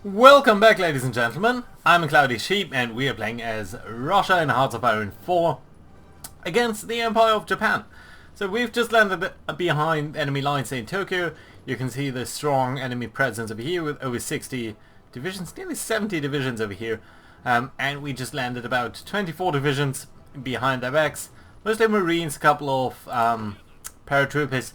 Welcome back, ladies and gentlemen. I'm a Cloudy Sheep and we are playing as Russia in Hearts of Iron 4 against the Empire of Japan. So we've just landed behind enemy lines in Tokyo. You can see the strong enemy presence over here with over 60 divisions, nearly 70 divisions over here. And we just landed about 24 divisions behind their backs. Mostly Marines, a couple of paratroopers.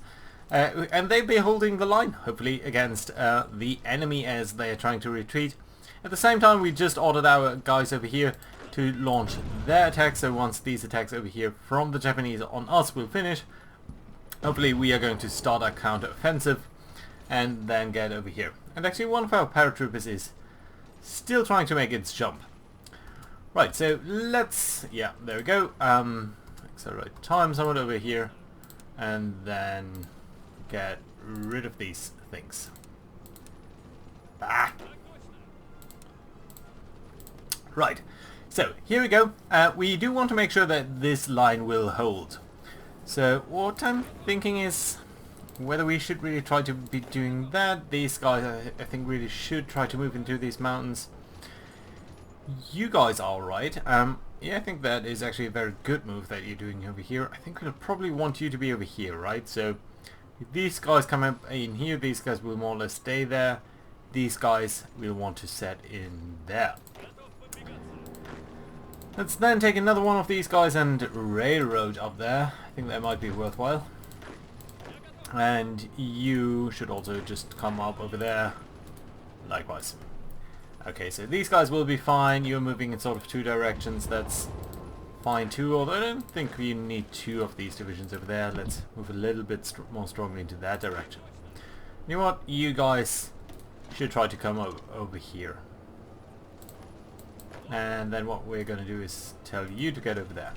And they'll be holding the line, hopefully, against the enemy as they are trying to retreat. At the same time, we just ordered our guys over here to launch their attacks. So once these attacks over here from the Japanese on us will finish, hopefully we are going to start our counter-offensive and then get over here. And actually one of our paratroopers is still trying to make its jump. Right, so let's... yeah, there we go. Accelerate time somewhat over here. And then... get rid of these things. Right, so here we go. We do want to make sure that this line will hold. So what I'm thinking is whether we should really try to be doing that. These guys I think really should try to move into these mountains. You guys are right. Yeah, I think that is actually a very good move that you're doing over here. I think we'll probably want you to be over here, right? So if these guys come up in here, these guys will more or less stay there. These guys will want to set in there. Let's then take another one of these guys and railroad up there. I think that might be worthwhile. And you should also just come up over there. Likewise. Okay, so these guys will be fine. You're moving in sort of two directions. That's fine too, although I don't think we need two of these divisions over there. Let's move a little bit more strongly into that direction. You know what? You guys should try to come over here. And then what we're going to do is tell you to get over there.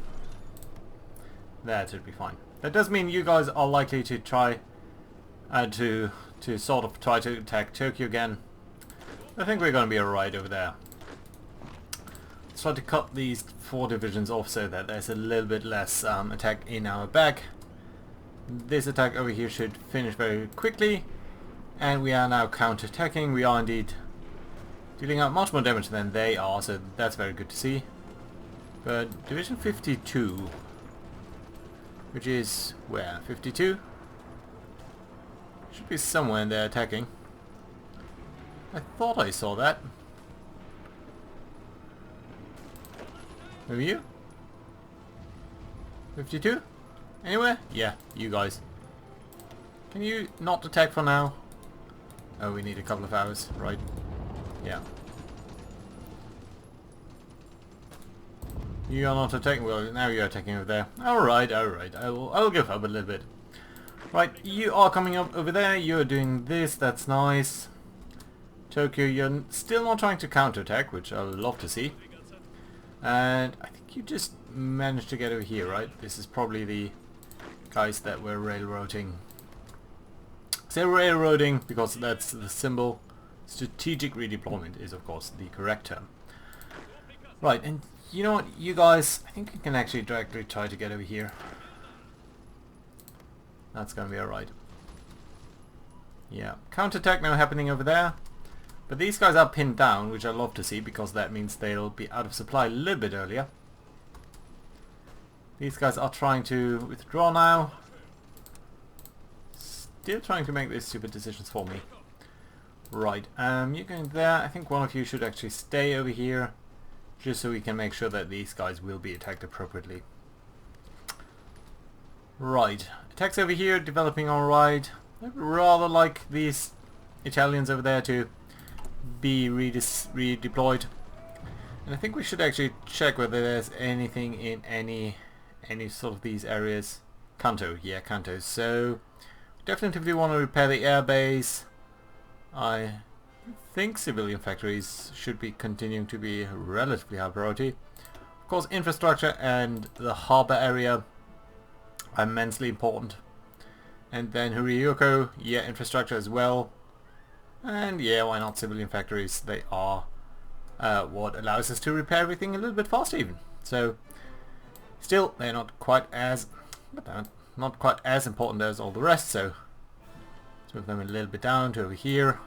That should be fine. That does mean you guys are likely to try to sort of try to attack Tokyo again. I think we're going to be alright over there. Let's try to cut these 4 divisions off so that there's a little bit less attack in our back. This attack over here should finish very quickly. And we are now counter-attacking. We are indeed dealing out much more damage than they are, so that's very good to see. But Division 52, which is where? 52? Should be somewhere in there attacking. I thought I saw that. Maybe you? 52? Anywhere? Yeah, you guys. Can you not attack for now? Oh, we need a couple of hours, right? Yeah. You are not attacking. Well, now you're attacking over there. Alright, alright. I'll give up a little bit. Right, you are coming up over there. You're doing this. That's nice. Tokyo, you're still not trying to counterattack, which I'll love to see. And I think you just managed to get over here, right? This is probably the guys that were railroading. Say railroading because that's the symbol. Strategic redeployment is of course the correct term. Right, and you know what, you guys, I think you can actually directly try to get over here. That's gonna be alright. Yeah, counterattack now happening over there. But these guys are pinned down, which I love to see because that means they'll be out of supply a little bit earlier. These guys are trying to withdraw now. Still trying to make these stupid decisions for me. Right, you're going there. I think one of you should actually stay over here just so we can make sure that these guys will be attacked appropriately. Right, attacks over here developing alright. I'd rather like these Italians over there to be redeployed. And I think we should actually check whether there's anything in any sort of these areas. Kanto, yeah, Kanto. So definitely want to repair the airbase. I think civilian factories should be continuing to be a relatively high priority. Of course, infrastructure and the harbor area are immensely important. And then Hurioko, yeah, infrastructure as well. And yeah, why not civilian factories? They are what allows us to repair everything a little bit faster even. So still, they're not quite as important as all the rest. So let's move them a little bit down to over here.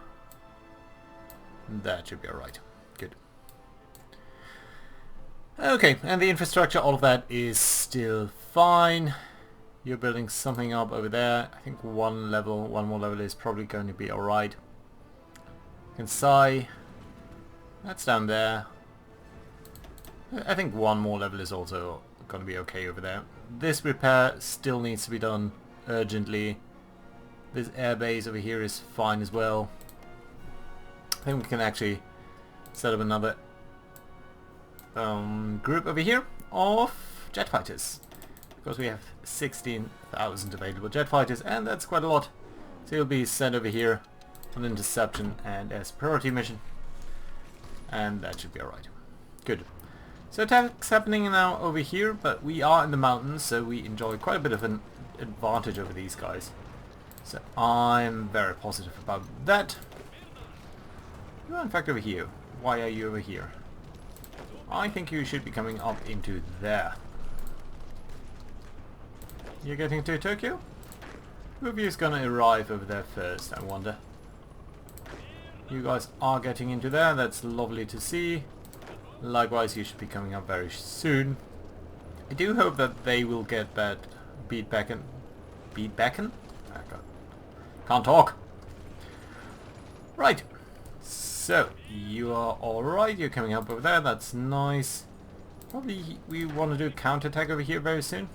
That should be alright. Good. Okay, and the infrastructure, all of that is still fine. You're building something up over there. I think one more level is probably going to be alright. Incite, that's down there. I think one more level is also going to be okay over there. This repair still needs to be done urgently. This airbase over here is fine as well. I think we can actually set up another group over here of jet fighters, because we have 16,000 available jet fighters, and that's quite a lot. So you'll be sent over here on interception and as priority mission, and that should be alright. Good. So attacks happening now over here, but we are in the mountains, so we enjoy quite a bit of an advantage over these guys. So I'm very positive about that. You are in fact over here. Why are you over here? I think you should be coming up into there. You're getting to Tokyo? Who of you is gonna arrive over there first, I wonder? You guys are getting into there, that's lovely to see. Likewise, you should be coming up very soon. I do hope that they will get that beatbacken. Beatbacken? Oh God. Can't talk. Right. So, you are alright, you're coming up over there, that's nice. Probably we want to do a counterattack over here very soon.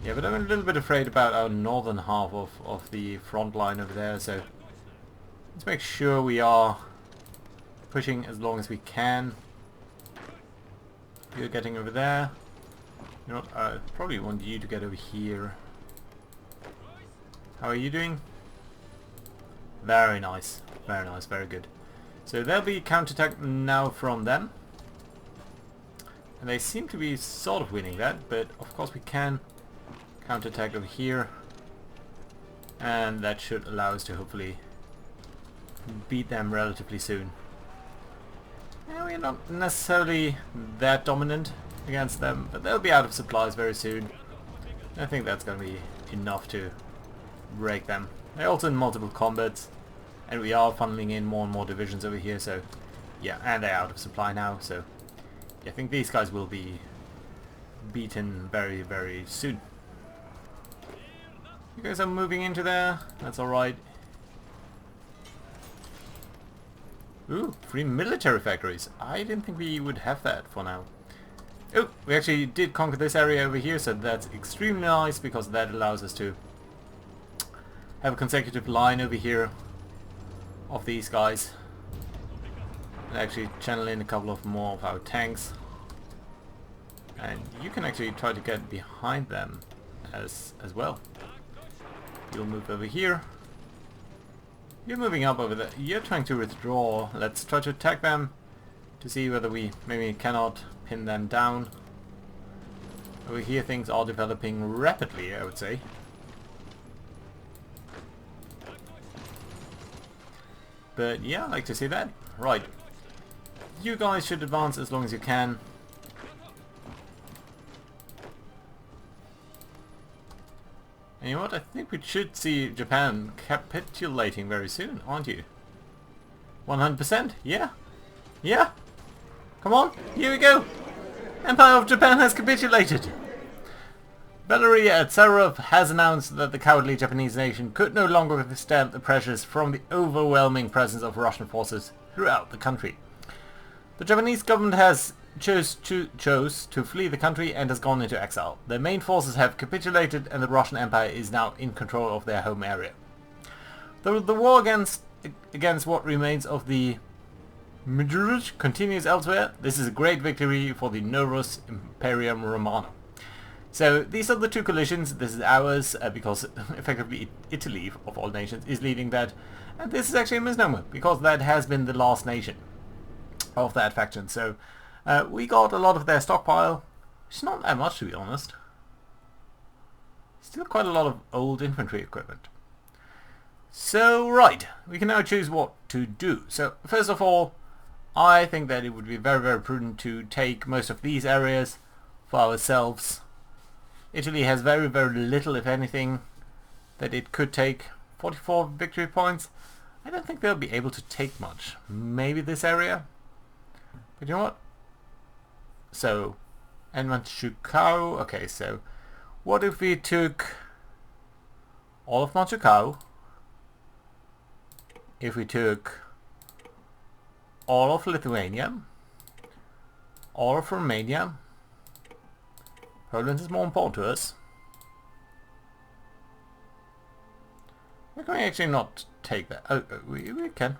Yeah, but I'm a little bit afraid about our northern half of the front line over there, so let's make sure we are pushing as long as we can. You're getting over there. You know what, I probably want you to get over here. How are you doing? Very nice, very good. So there'll be counterattack now from them. And they seem to be sort of winning that, but of course we can counterattack over here. And that should allow us to hopefully beat them relatively soon. Yeah, we're not necessarily that dominant against them, but they'll be out of supplies very soon. I think that's going to be enough to break them. They're also in multiple combats, and we are funneling in more and more divisions over here, so yeah, and they're out of supply now, so yeah, I think these guys will be beaten very, very soon. You guys are moving into there, that's alright. Ooh, 3 military factories. I didn't think we would have that for now. Oh, we actually did conquer this area over here, so that's extremely nice, because that allows us to have a consecutive line over here of these guys. And actually channel in a couple of more of our tanks. And you can actually try to get behind them as well. You'll move over here. You're moving up over there. You're trying to withdraw. Let's try to attack them to see whether we maybe cannot pin them down. Over here things are developing rapidly, I would say. But yeah, I like to see that. Right. You guys should advance as long as you can. And you know what? I think we should see Japan capitulating very soon, aren't you? 100%? Yeah? Yeah? Come on, here we go! Empire of Japan has capitulated! Valery Tsarov has announced that the cowardly Japanese nation could no longer withstand the pressures from the overwhelming presence of Russian forces throughout the country. The Japanese government has chose to flee the country and has gone into exile. Their main forces have capitulated and the Russian Empire is now in control of their home area. The war against what remains of the Mudruj continues elsewhere. This is a great victory for the Novus Imperium Romano. So these are the two coalitions. This is ours because effectively Italy, of all nations, is leading that. And this is actually a misnomer because that has been the last nation of that faction. So we got a lot of their stockpile. It's not that much, to be honest. Still quite a lot of old infantry equipment. So right, we can now choose what to do. So first of all, I think that it would be very, very prudent to take most of these areas for ourselves. Italy has very, very little, if anything, that it could take. 44 victory points. I don't think they'll be able to take much. Maybe this area? But you know what? So, Manchukuo. Okay, so what if we took all of Manchukuo? If we took all of Lithuania, all of Romania, Poland is more important to us. Why can we actually not take that? Oh, we can.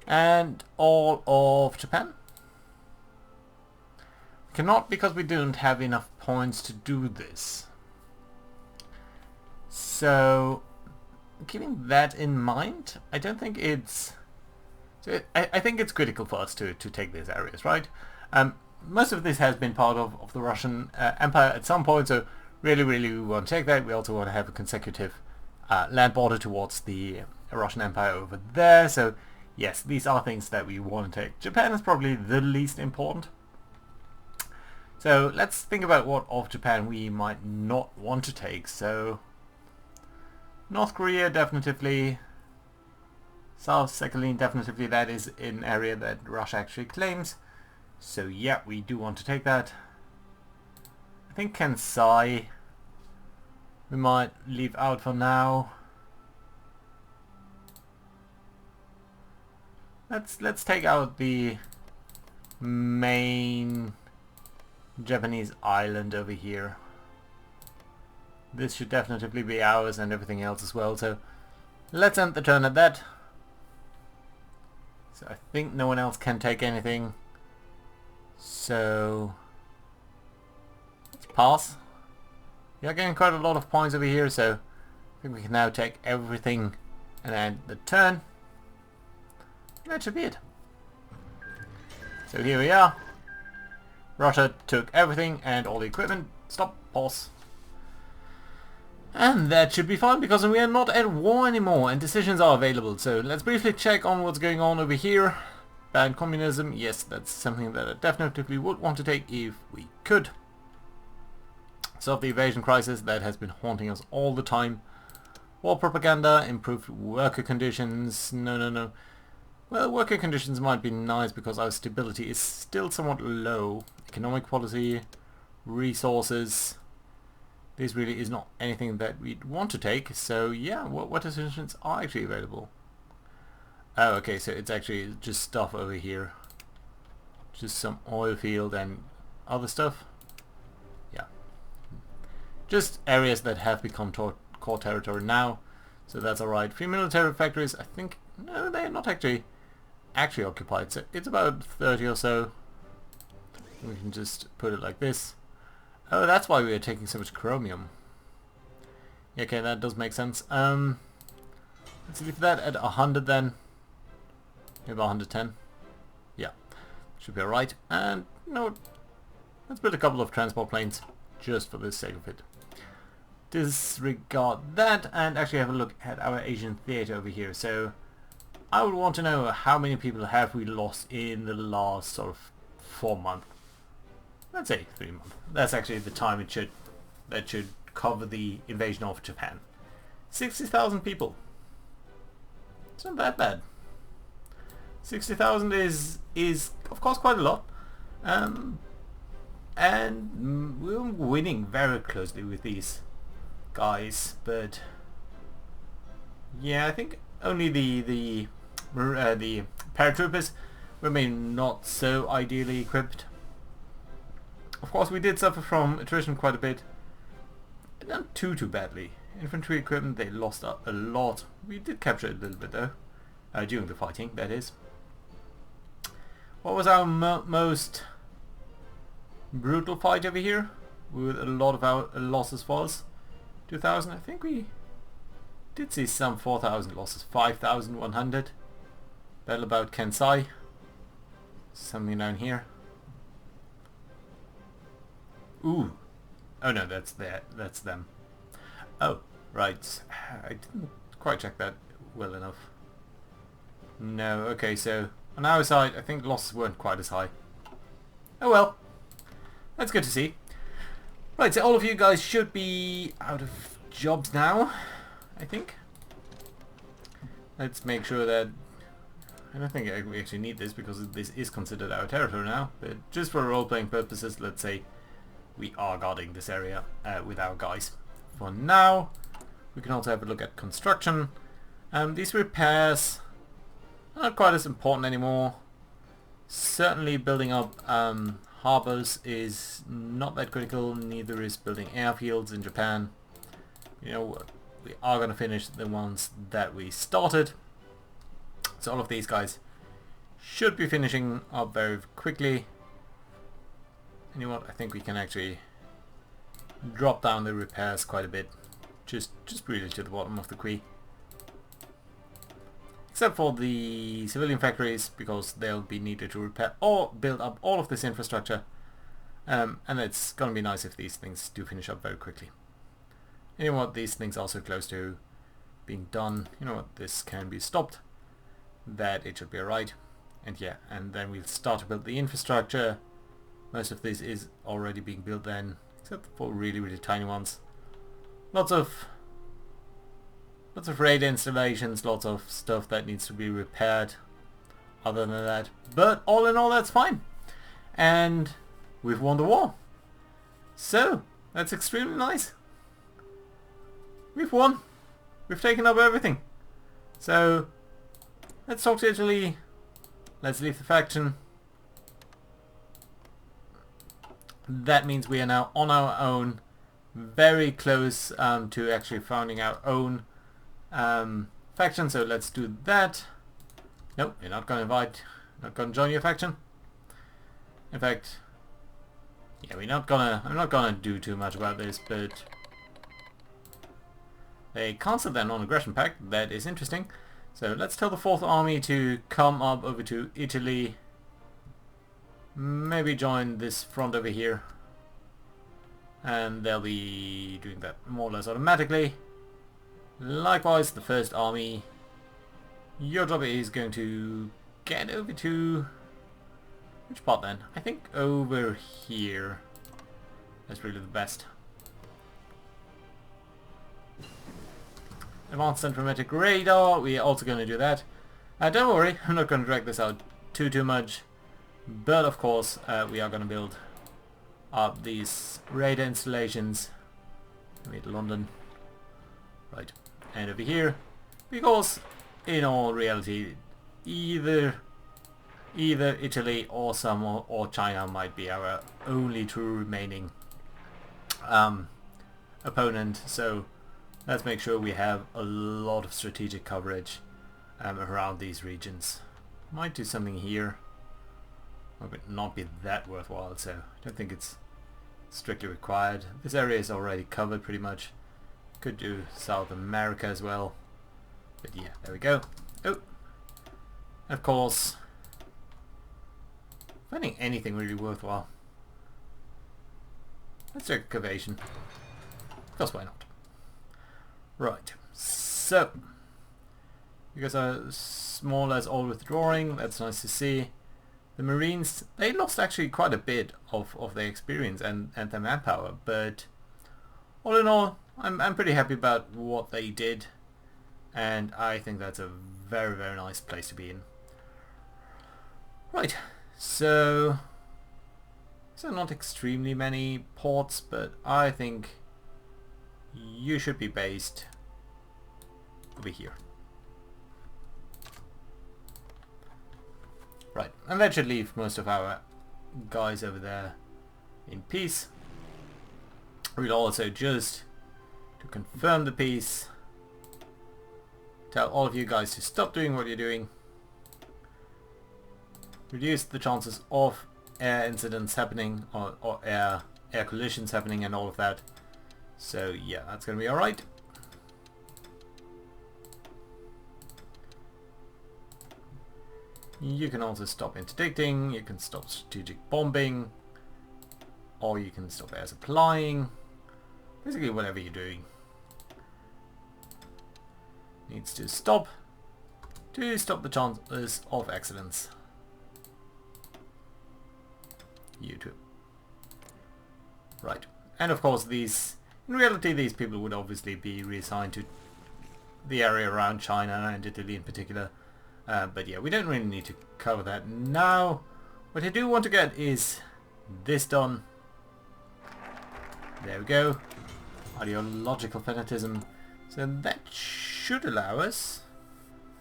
And all of Japan? We cannot because we don't have enough points to do this. So, keeping that in mind, I don't think it's... So I think it's critical for us to take these areas, right? Most of this has been part of the Russian Empire at some point, so really we want to take that. We also want to have a consecutive land border towards the Russian Empire over there, so yes, these are things that we want to take. Japan is probably the least important. So let's think about what of Japan we might not want to take. So North Korea definitely, South Sakhalin definitely, that is an area that Russia actually claims. So yeah, we do want to take that. I think Kansai we might leave out for now. Let's take out the main Japanese island over here. This should definitely be ours and everything else as well, so let's end the turn at that. So I think no one else can take anything, so let's pass. We are getting quite a lot of points over here, so I think we can now take everything and end the turn. That should be it. So here we are. Russia took everything and all the equipment. Stop, pause. And that should be fine because we are not at war anymore and decisions are available. So let's briefly check on what's going on over here. Ban communism. Yes, that's something that I definitely would want to take if we could. Solve the evasion crisis that has been haunting us all the time. War propaganda. Improved worker conditions. No. Well, worker conditions might be nice because our stability is still somewhat low. Economic policy, resources. This really is not anything that we'd want to take. So yeah, what decisions are actually available? Oh, okay, so it's actually just stuff over here. Just some oil field and other stuff. Yeah. Just areas that have become core territory now. So that's alright. Free military factories, I think... No, they're not actually occupied, so it's about 30 or so. We can just put it like this. Oh, that's why we are taking so much chromium. Yeah, okay, that does make sense. Let's leave that at 100 then. Maybe 110. Yeah, should be alright. And no, let's build a couple of transport planes just for the sake of it. Disregard that and actually have a look at our Asian theater over here. So I would want to know how many people have we lost in the last sort of 4 months. Let's say 3 months. That's actually the time that should cover the invasion of Japan. 60,000 people. It's not that bad. 60,000 is of course quite a lot. And we're winning very closely with these guys, but yeah, I think only the paratroopers remain not so ideally equipped. Of course, we did suffer from attrition quite a bit. Not too badly. Infantry equipment, they lost a lot. We did capture it a little bit though, during the fighting, that is. What was our most brutal fight over here? With a lot of our losses for us. 2,000, I think we did see some 4,000 losses. 5,100. Battle about Kansai. Something down here. Ooh. Oh no, that's them. Oh, right. I didn't quite check that well enough. No, okay, so on our side I think losses weren't quite as high. Oh well. That's good to see. Right, so all of you guys should be out of jobs now, I think. let's make sure that... I don't think we actually need this because this is considered our territory now, but just for role-playing purposes, let's say we are guarding this area with our guys. For now, we can also have a look at construction. These repairs are not quite as important anymore. Certainly building up harbors is not that critical, neither is building airfields in Japan. You know, we are going to finish the ones that we started. So all of these guys should be finishing up very quickly. And you know what, I think we can actually drop down the repairs quite a bit. Just really to the bottom of the queue. Except for the civilian factories, because they'll be needed to repair or build up all of this infrastructure. And it's going to be nice if these things do finish up very quickly. And you know what, these things are so close to being done. You know what, this can be stopped. That it should be alright. And yeah, and then we'll start to build the infrastructure. Most of this is already being built then, except for really tiny ones. Lots of radar installations, lots of stuff that needs to be repaired other than that. But all in all, that's fine. And we've won the war. So, that's extremely nice. We've won. We've taken up everything. So, let's talk to Italy. Let's leave the faction. That means we are now on our own. Very close to actually founding our own faction. So let's do that. Nope, you're not going to invite. Not going to join your faction. In fact, yeah, I'm not gonna do too much about this, but they cancelled their non-aggression pact. That is interesting. So let's tell the 4th Army to come up over to Italy. Maybe join this front over here. And they'll be doing that more or less automatically. Likewise, the 1st Army. Your job is going to get over to... which part then? I think over here. That's really the best. Advanced Centrometric Radar, we are also going to do that. Don't worry, I'm not going to drag this out too much. But of course, we are going to build up these radar installations. Made London. Right, and over here. Because, in all reality, either Italy or China might be our only true remaining opponent. So let's make sure we have a lot of strategic coverage around these regions. Might do something here. Might not be that worthwhile, so I don't think it's strictly required. This area is already covered pretty much. Could do South America as well. But yeah, there we go. Oh, of course, finding anything really worthwhile. Let's do excavation. Because why not? Right, so you guys are more or less all withdrawing. That's nice to see. The Marines, they lost actually quite a bit of their experience and their manpower, but all in all, I'm pretty happy about what they did, and I think that's a very nice place to be in. Right, so not extremely many ports, but I think you should be based over here. Right, and that should leave most of our guys over there in peace. We'll also just, to confirm the peace, tell all of you guys to stop doing what you're doing. Reduce the chances of air incidents happening or air collisions happening and all of that. So yeah, that's going to be alright. You can also stop interdicting, you can stop strategic bombing, or you can stop air supplying. Basically whatever you're doing needs to stop the chances of accidents. You too. Right. And of course these, in reality these people would obviously be reassigned to the area around China and Italy in particular. But yeah, we don't really need to cover that now. What I do want to get is this done. There we go. Ideological fanatism. So that should allow us,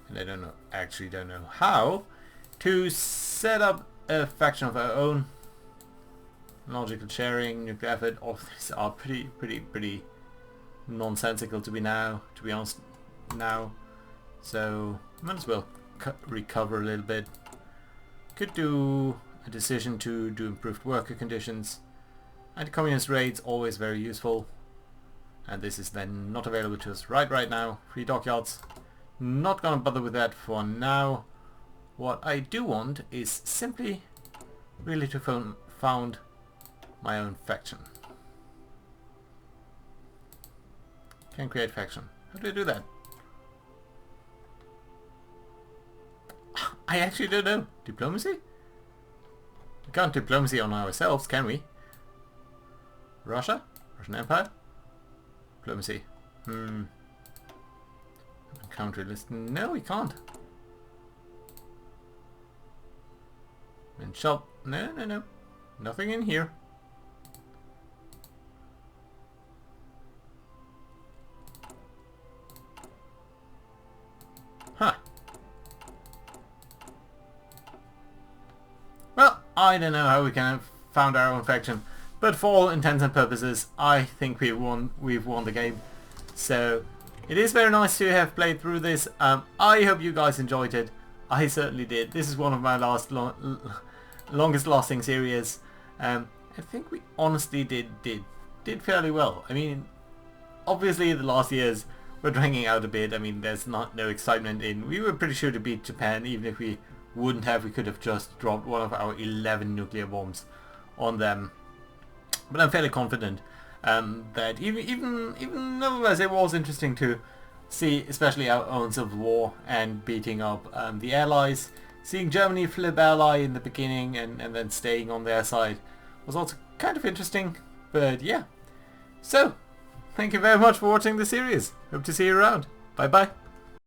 and I actually don't know how, to set up a faction of our own. Logical sharing, nuclear effort, all of these are pretty nonsensical to be honest now. So might as well recover a little bit. Could do a decision to do improved worker conditions. Anti-communist raids, always very useful. And this is then not available to us right now. Free dockyards. Not gonna bother with that for now. What I do want is simply really to found my own faction. Can create faction. How do I do that? I actually don't know. Diplomacy? We can't diplomacy on ourselves, can we? Russia? Russian Empire? Diplomacy. Country list. No, we can't. And shop. No. Nothing in here. Huh. Well, I don't know how we can have found our own faction, but for all intents and purposes, I think we've won the game. So it is very nice to have played through this. I hope you guys enjoyed it. I certainly did. This is one of my longest lasting series. I think we honestly did fairly well. I mean, obviously the last years were dragging out a bit. I mean, there's no excitement in. We were pretty sure to beat Japan, even if we wouldn't have. We could have just dropped one of our 11 nuclear bombs on them. But I'm fairly confident that even though it was interesting to see, especially our own civil war and beating up the allies, seeing Germany flip ally in the beginning and then staying on their side was also kind of interesting. But yeah, so thank you very much for watching the series. Hope to see you around. Bye bye.